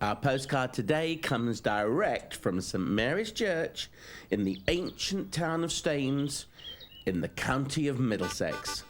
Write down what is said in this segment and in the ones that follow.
Our postcard today comes direct from St Mary's Church in the ancient town of Staines in the county of Middlesex.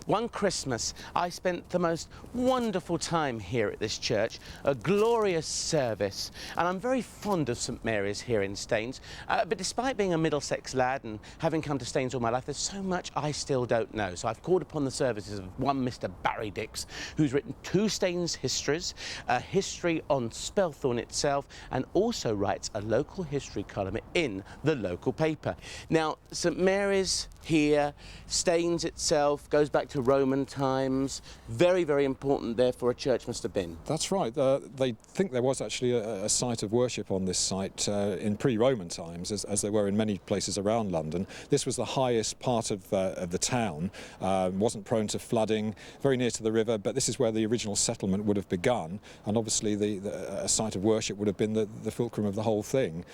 One Christmas, I spent the most wonderful time here at this church, a glorious service, and I'm very fond of St Mary's here in Staines. But despite being a Middlesex lad and having come to Staines all my life, there's so much I still don't know. So I've called upon the services of one Mr Barry Dix, who's written 2 Staines histories, a history on Spelthorne itself, and also writes a local history column in the local paper. Now, St Mary's here, Staines itself, goes back to Roman times. Very, very important, therefore, a church must have been. That's right. They think there was actually a site of worship on this site in pre-Roman times, as there were in many places around London. This was the highest part of the town, wasn't prone to flooding, very near to the river, but this is where the original settlement would have begun, and obviously a site of worship would have been the fulcrum of the whole thing.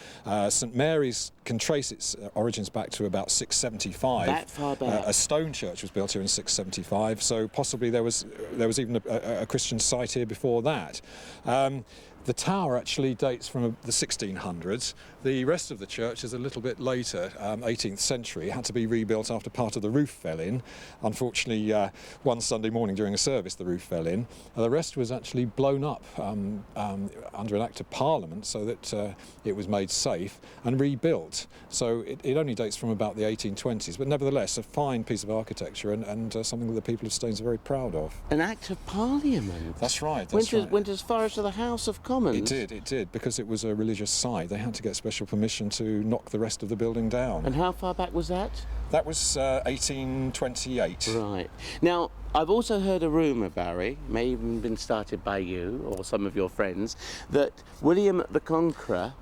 St Mary's can trace its origins back to about 675. That far back. A stone church was built here in 675, so possibly there was even a Christian site here before that. The tower actually dates from the 1600s. The rest of the church is a little bit later, 18th century. It had to be rebuilt after part of the roof fell in. Unfortunately, one Sunday morning during a service, the roof fell in. The rest was actually blown up under an Act of Parliament so that it was made safe and rebuilt. So it only dates from about the 1820s, but nevertheless, a fine piece of architecture and something that the people of Staines are very proud of. An Act of Parliament? That's right. Went as far as to the House of Commons? It did, because it was a religious site. They had to get special permission to knock the rest of the building down. And how far back was that? That was 1828. Right. Now, I've also heard a rumour, Barry, may even been started by you or some of your friends, that William the Conqueror,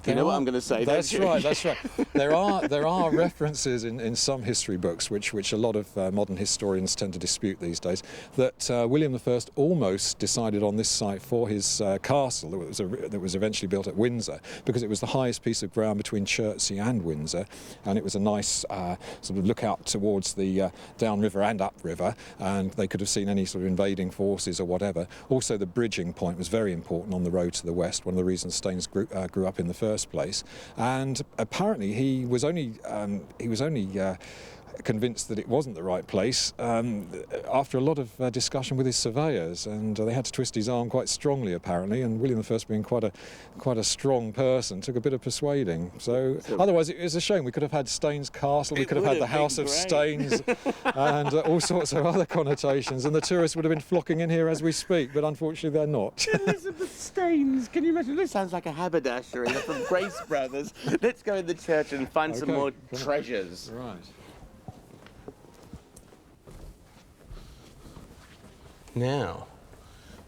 you know what I'm going to say, that's don't you? right, that's right. There are references in some history books, which a lot of modern historians tend to dispute these days, that William I almost decided on this site for his castle that was eventually built at Windsor, because it was the highest piece of ground between Chertsey and Windsor, and it was a nice sort of lookout towards the downriver and upriver, and they could have seen any sort of invading forces or whatever. Also, the bridging point was very important on the road to the west, one of the reasons Staines grew up in the first place, and apparently he was only convinced that it wasn't the right place after a lot of discussion with his surveyors, and they had to twist his arm quite strongly apparently, and William I, being quite a strong person, took a bit of persuading. So otherwise it was a shame. We could have had Staines Castle, we could have had the House of Staines and all sorts of other connotations, and the tourists would have been flocking in here as we speak, but unfortunately they're not. Elizabeth Staines, can you imagine? This sounds like a haberdashery from Grace Brothers. Let's go in the church and find some more treasures. Right. Now,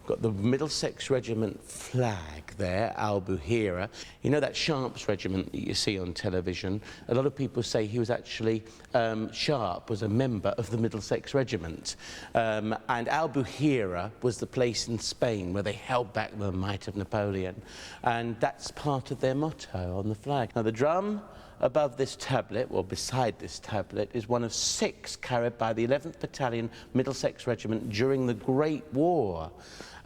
got the Middlesex Regiment flag there, Albuhera. You know that Sharp's regiment that you see on television? A lot of people say he was actually, Sharp was a member of the Middlesex Regiment. And Albuhera was the place in Spain where they held back the might of Napoleon. And that's part of their motto on the flag. Now, the drum above this tablet, or beside this tablet, is one of 6 carried by the 11th Battalion Middlesex Regiment during the Great War.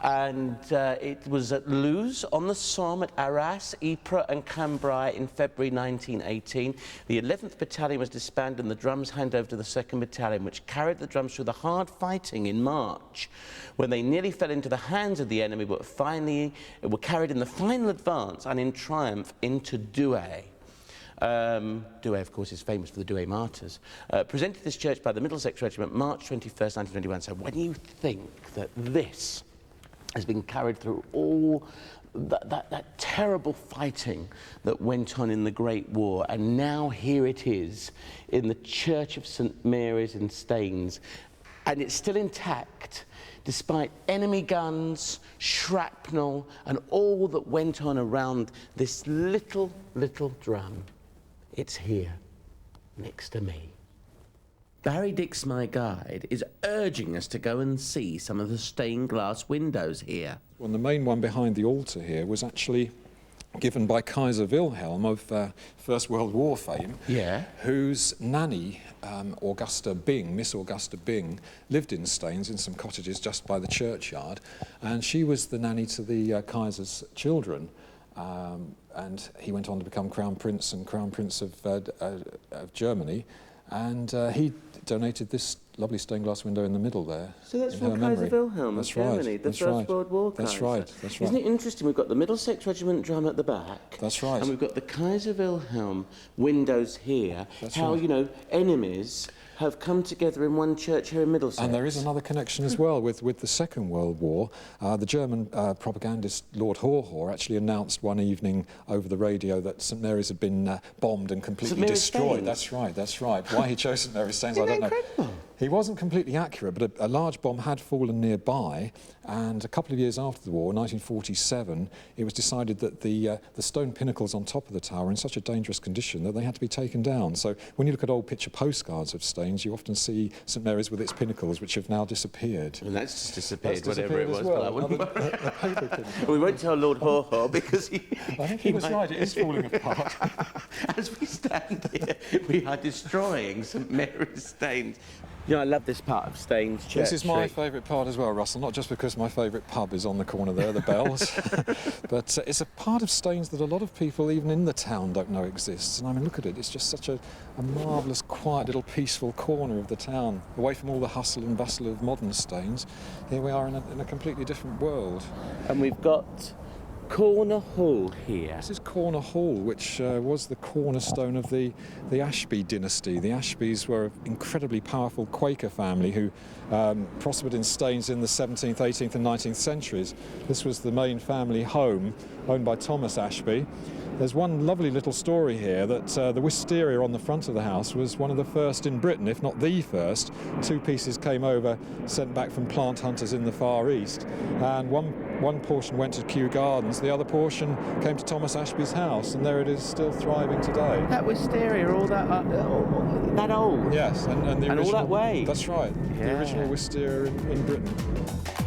And it was at Luz, on the Somme, at Arras, Ypres and Cambrai in February 1918. The 11th Battalion was disbanded and the drums handed over to the 2nd Battalion, which carried the drums through the hard fighting in March, when they nearly fell into the hands of the enemy, but finally were carried in the final advance and in triumph into Douai. Douai, of course, is famous for the Douai martyrs. Presented to this church by the Middlesex Regiment, March 21st, 1921. So when you think that this has been carried through all that terrible fighting that went on in the Great War, and now here it is in the Church of St Mary's in Staines, and it's still intact, despite enemy guns, shrapnel, and all that went on around this little drum. It's here, next to me. Barry Dix, my guide, is urging us to go and see some of the stained glass windows here. Well, the main one behind the altar here was actually given by Kaiser Wilhelm of First World War fame, Yeah. whose nanny, Augusta Byng, Miss Augusta Byng, lived in Staines in some cottages just by the churchyard, and she was the nanny to the Kaiser's children. And he went on to become Crown Prince and Crown Prince of Germany, and he donated this lovely stained glass window in the middle there. So that's in from her Kaiser memory. Wilhelm of That's Germany, right. the That's First right. World War That's Kaiser. right. That's right. Isn't it interesting? We've got the Middlesex Regiment drum at the back. That's right. And we've got the Kaiser Wilhelm windows here. That's How, right. you know, enemies have come together in one church here in Middlesex. And there is another connection as well with the Second World War. The German propagandist Lord Haw actually announced one evening over the radio that St Mary's had been bombed and completely St Mary's destroyed. Staines? That's right, that's right. Why he chose St Mary's Staines, I don't know. Incredible. He wasn't completely accurate, but a large bomb had fallen nearby, and a couple of years after the war, 1947, it was decided that the stone pinnacles on top of the tower were in such a dangerous condition that they had to be taken down. So when you look at old picture postcards of Staines, you often see St Mary's with its pinnacles, which have now disappeared. And that's just disappeared, That's whatever it was. disappeared as But I wouldn't well. worry. A paper pinnacle. We won't tell Lord Haw because he... I think he was right, it is falling apart. As we stand here, we are destroying St Mary's Staines. You know, I love this part of Staines Church. This is my favourite part as well, Russell, not just because my favourite pub is on the corner there, the Bells, but it's a part of Staines that a lot of people, even in the town, don't know exists. And I mean, look at it, it's just such a marvellous, quiet, little peaceful corner of the town, away from all the hustle and bustle of modern Staines. Here we are in a completely different world. And we've got Corner Hall here. This is Corner Hall, which was the cornerstone of the Ashby dynasty. The Ashbys were an incredibly powerful Quaker family who prospered in Staines in the 17th, 18th and 19th centuries. This was the main family home, owned by Thomas Ashby. There's one lovely little story here that the wisteria on the front of the house was one of the first in Britain, if not the first. 2 pieces came over, sent back from plant hunters in the Far East, and one portion went to Kew Gardens, the other portion came to Thomas Ashby's house, and there it is, still thriving today. That wisteria, all that old. Yes, and the original, all that way. That's right, Yeah. the original wisteria in Britain.